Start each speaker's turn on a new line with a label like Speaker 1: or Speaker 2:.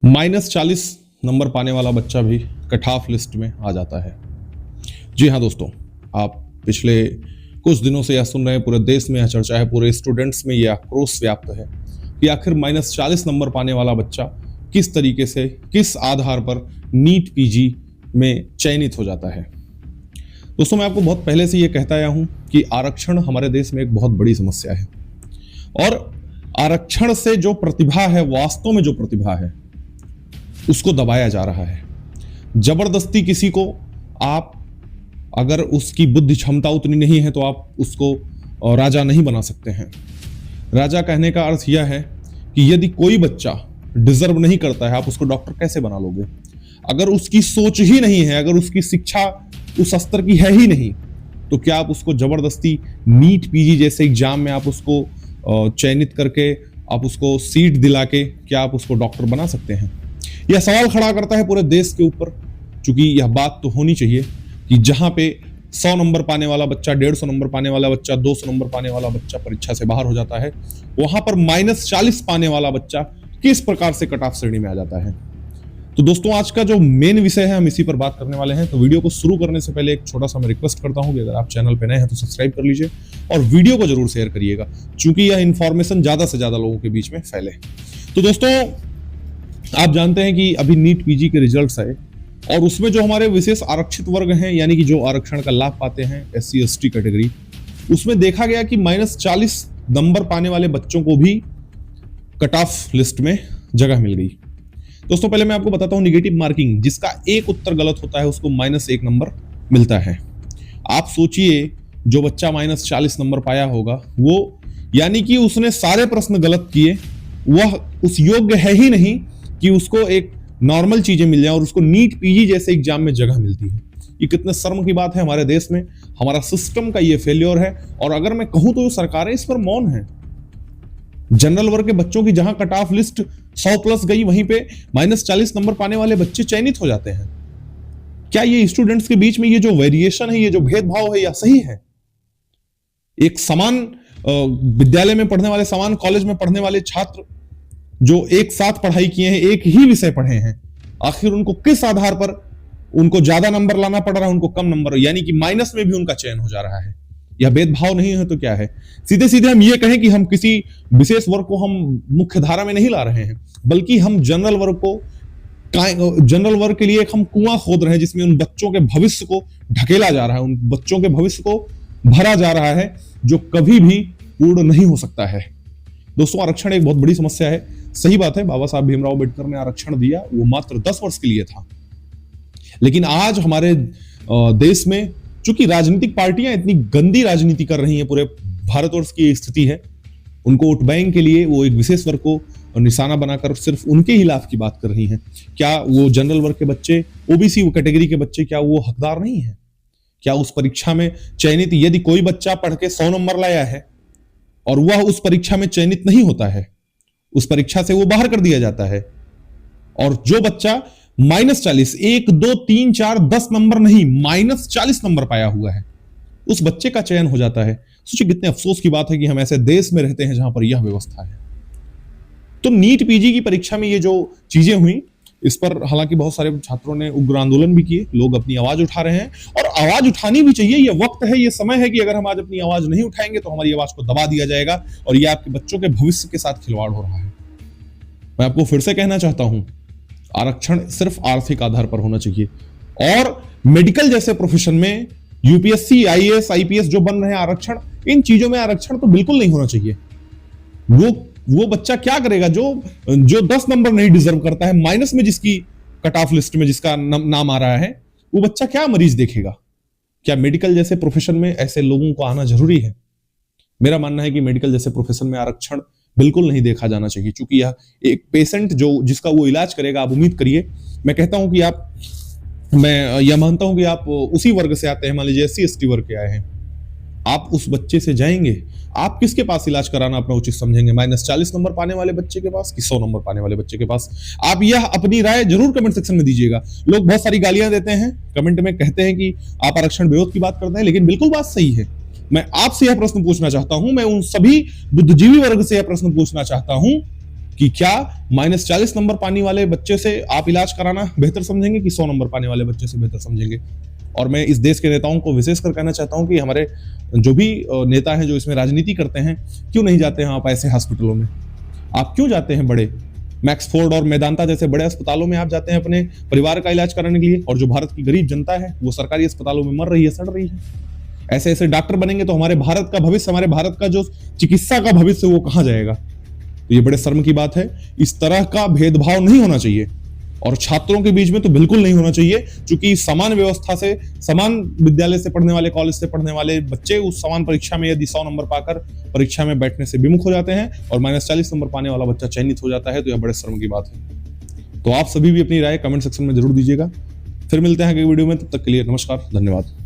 Speaker 1: -40 number पाने वाला बच्चा भी कट ऑफ लिस्ट में आ जाता है। जी हाँ दोस्तों, आप पिछले कुछ दिनों से यह सुन रहे हैं, पूरे देश में यह चर्चा है, पूरे स्टूडेंट्स में यह आक्रोश व्याप्त है कि आखिर -40 नंबर पाने वाला बच्चा किस तरीके से, किस आधार पर नीट पीजी में चयनित हो जाता है। दोस्तों, मैं आपको बहुत पहले से यह कहता आया हूं कि आरक्षण हमारे देश में एक बहुत बड़ी समस्या है और आरक्षण से जो प्रतिभा है, वास्तव में जो प्रतिभा है, उसको दबाया जा रहा है। जबरदस्ती किसी को आप, अगर उसकी बुद्धि क्षमता उतनी नहीं है तो आप उसको राजा नहीं बना सकते हैं। राजा कहने का अर्थ यह है कि यदि कोई बच्चा डिजर्व नहीं करता है, आप उसको डॉक्टर कैसे बना लोगे? अगर उसकी सोच ही नहीं है, अगर उसकी शिक्षा उस स्तर की है ही नहीं, तो क्या आप उसको जबरदस्ती नीट पीजी जैसे एग्जाम में आप उसको चयनित करके, आप उसको सीट दिला के, क्या आप उसको डॉक्टर बना सकते हैं? यह सवाल खड़ा करता है पूरे देश के ऊपर, क्योंकि यह बात तो होनी चाहिए कि जहां पे 100 नंबर पाने वाला बच्चा, 150 नंबर पाने वाला बच्चा, 200 नंबर पाने वाला बच्चा परीक्षा से बाहर हो जाता है, वहां पर -40 पाने वाला बच्चा किस प्रकार से कट ऑफ श्रेणी में आ जाता है। तो दोस्तों, आज का जो मेन विषय है, हम इसी पर बात करने वाले हैं। तो वीडियो को शुरू करने से पहले एक छोटा सा मैं रिक्वेस्ट करता हूं कि अगर आप चैनल पे नए हैं तो सब्सक्राइब कर लीजिए और वीडियो को जरूर शेयर करिएगा, क्योंकि यह इंफॉर्मेशन ज्यादा से ज्यादा लोगों के बीच में फैले। तो दोस्तों, आप जानते हैं कि अभी नीट पीजी के रिजल्ट्स आए और उसमें जो हमारे विशेष आरक्षित वर्ग हैं, यानी कि जो आरक्षण का लाभ पाते हैं, SC ST कैटेगरी, उसमें देखा गया कि -40 नंबर पाने वाले बच्चों को भी कट ऑफ लिस्ट में जगह मिल गई। दोस्तों, पहले मैं आपको बताता हूं, निगेटिव मार्किंग, जिसका एक उत्तर गलत होता है उसको -1 नंबर मिलता है। आप सोचिए, जो बच्चा -40 नंबर पाया होगा, वो यानी कि उसने सारे प्रश्न गलत किए, वह उस योग्य है ही नहीं कि उसको एक नॉर्मल चीजें मिल जाए और उसको नीट पीजी जैसे एग्जाम में जगह मिलती है। ये कितने शर्म की बात है हमारे देश में, हमारा सिस्टम का ये फेल्योर है। और अगर मैं कहूं तो सरकारें इस पर मौन है। जनरल वर्ग के बच्चों की जहां कट ऑफ लिस्ट 100+ गई, वहीं पे -40 नंबर पाने वाले बच्चे चयनित हो जाते हैं। क्या ये स्टूडेंट्स के बीच में ये जो वेरिएशन है, ये जो भेदभाव है, यह सही है? एक समान विद्यालय में पढ़ने वाले, समान कॉलेज में पढ़ने वाले छात्र जो एक साथ पढ़ाई किए हैं, एक ही विषय पढ़े हैं, आखिर उनको किस आधार पर उनको ज्यादा नंबर लाना पड़ रहा है, उनको कम नंबर, यानी कि माइनस में भी उनका चयन हो जा रहा है? यह भेदभाव नहीं है तो क्या है? सीधे सीधे हम ये कहें कि हम किसी विशेष वर्ग को हम मुख्य धारा में नहीं ला रहे हैं, बल्कि हम जनरल वर्ग के लिए एक हम कुआं खोद रहे हैं, जिसमें उन बच्चों के भविष्य को ढकेला जा रहा है, उन बच्चों के भविष्य को भरा जा रहा है, जो कभी भी पूर्ण नहीं हो सकता है। दोस्तों, आरक्षण एक बहुत बड़ी समस्या है। सही बात है, बाबा साहब भीमराव अम्बेडकर ने आरक्षण दिया, वो मात्र 10 वर्ष के लिए था। लेकिन आज हमारे देश में चूंकि राजनीतिक पार्टियां इतनी गंदी राजनीति कर रही हैं, पूरे भारतवर्ष की स्थिति है, उनको वोट बैंक के लिए वो एक विशेष वर्ग को निशाना बनाकर सिर्फ उनके ही लाभ की बात कर रही हैं। क्या वो जनरल वर्ग के बच्चे, OBC कैटेगरी के बच्चे, क्या वो हकदार नहीं है? क्या उस परीक्षा में चयनित, यदि कोई बच्चा पढ़ के 100 नंबर लाया है और वह उस परीक्षा में चयनित नहीं होता है, उस परीक्षा से वो बाहर कर दिया जाता है, और जो बच्चा -40, 1 2 3 4 10 नंबर नहीं, -40 नंबर पाया हुआ है, उस बच्चे का चयन हो जाता है। सोचिए कितने अफसोस की बात है कि हम ऐसे देश में रहते हैं जहां पर यह व्यवस्था है। तो नीट पीजी की परीक्षा में ये जो चीजें हुई, इस पर हालांकि बहुत सारे छात्रों ने उग्र आंदोलन भी किए, लोग अपनी आवाज उठा रहे हैं और आवाज उठानी भी चाहिए। यह वक्त है, यह समय है कि अगर हम आज अपनी आवाज नहीं उठाएंगे तो हमारी आवाज को दबा दिया जाएगा और यह आपके बच्चों के भविष्य के साथ खिलवाड़ हो रहा है। मैं आपको फिर से कहना चाहता हूं, आरक्षण सिर्फ आर्थिक आधार पर होना चाहिए। और मेडिकल जैसे प्रोफेशन में UPSC, IAS, IPS जो बन रहे हैं, आरक्षण, इन चीजों में आरक्षण तो बिल्कुल नहीं होना चाहिए। वो बच्चा क्या करेगा जो 10 नंबर नहीं डिजर्व करता है, माइनस में जिसकी कट ऑफ लिस्ट में जिसका नाम आ रहा है, वो बच्चा क्या मरीज देखेगा? क्या मेडिकल जैसे प्रोफेशन में ऐसे लोगों को आना जरूरी है? मेरा मानना है कि मेडिकल जैसे प्रोफेशन में आरक्षण बिल्कुल नहीं देखा जाना चाहिए, क्योंकि यह एक पेशेंट जिसका वो इलाज करेगा, आप उम्मीद करिए, मैं कहता हूं कि मैं यह मानता हूं कि आप उसी वर्ग से आते हैं, मान लीजिए SC ST वर्ग के आए हैं, आप उस बच्चे से जाएंगे, आप किसके पास इलाज कराना अपना उचित समझेंगे? -40 नंबर पाने वाले बच्चे के पास कि 100 नंबर पाने वाले बच्चे के पास? आप यह अपनी राय जरूर कमेंट सेक्शन में दीजिएगा। लोग बहुत सारी गालियां देते हैं, कमेंट में कहते हैं कि आप आरक्षण विरोध की बात करते हैं, लेकिन बिल्कुल बात सही है। मैं आपसे यह प्रश्न पूछना चाहता हूं, मैं उन सभी बुद्धिजीवी वर्ग से यह प्रश्न पूछना चाहता हूं कि क्या -40 नंबर पाने वाले बच्चे से आप इलाज कराना बेहतर समझेंगे कि 100 नंबर पाने वाले बच्चे से बेहतर समझेंगे। और मैं इस देश के नेताओं को विशेषकर कहना चाहता हूं कि हमारे जो भी नेता हैं जो इसमें राजनीति करते हैं, क्यों नहीं जाते हैं आप ऐसे हॉस्पिटलों में? आप क्यों जाते हैं बड़े मैक्सफोर्ड और मेदांता जैसे बड़े अस्पतालों में? आप जाते हैं अपने परिवार का इलाज कराने के लिए, और जो भारत की गरीब जनता है वो सरकारी अस्पतालों में मर रही है, सड़ रही है। ऐसे ऐसे डॉक्टर बनेंगे तो हमारे भारत का भविष्य, हमारे भारत का जो चिकित्सा का भविष्य वो कहां जाएगा? तो ये बड़े शर्म की बात है। इस तरह का भेदभाव नहीं होना चाहिए, और छात्रों के बीच में तो बिल्कुल नहीं होना चाहिए, क्योंकि समान व्यवस्था से, समान विद्यालय से पढ़ने वाले, कॉलेज से पढ़ने वाले बच्चे उस समान परीक्षा में यदि 100 नंबर पाकर परीक्षा में बैठने से विमुख हो जाते हैं और -40 नंबर पाने वाला बच्चा चयनित हो जाता है, तो यह बड़े शर्म की बात है। तो आप सभी भी अपनी राय कमेंट सेक्शन में जरूर दीजिएगा। फिर मिलते हैं अगली वीडियो में, तब तक के लिए नमस्कार, धन्यवाद।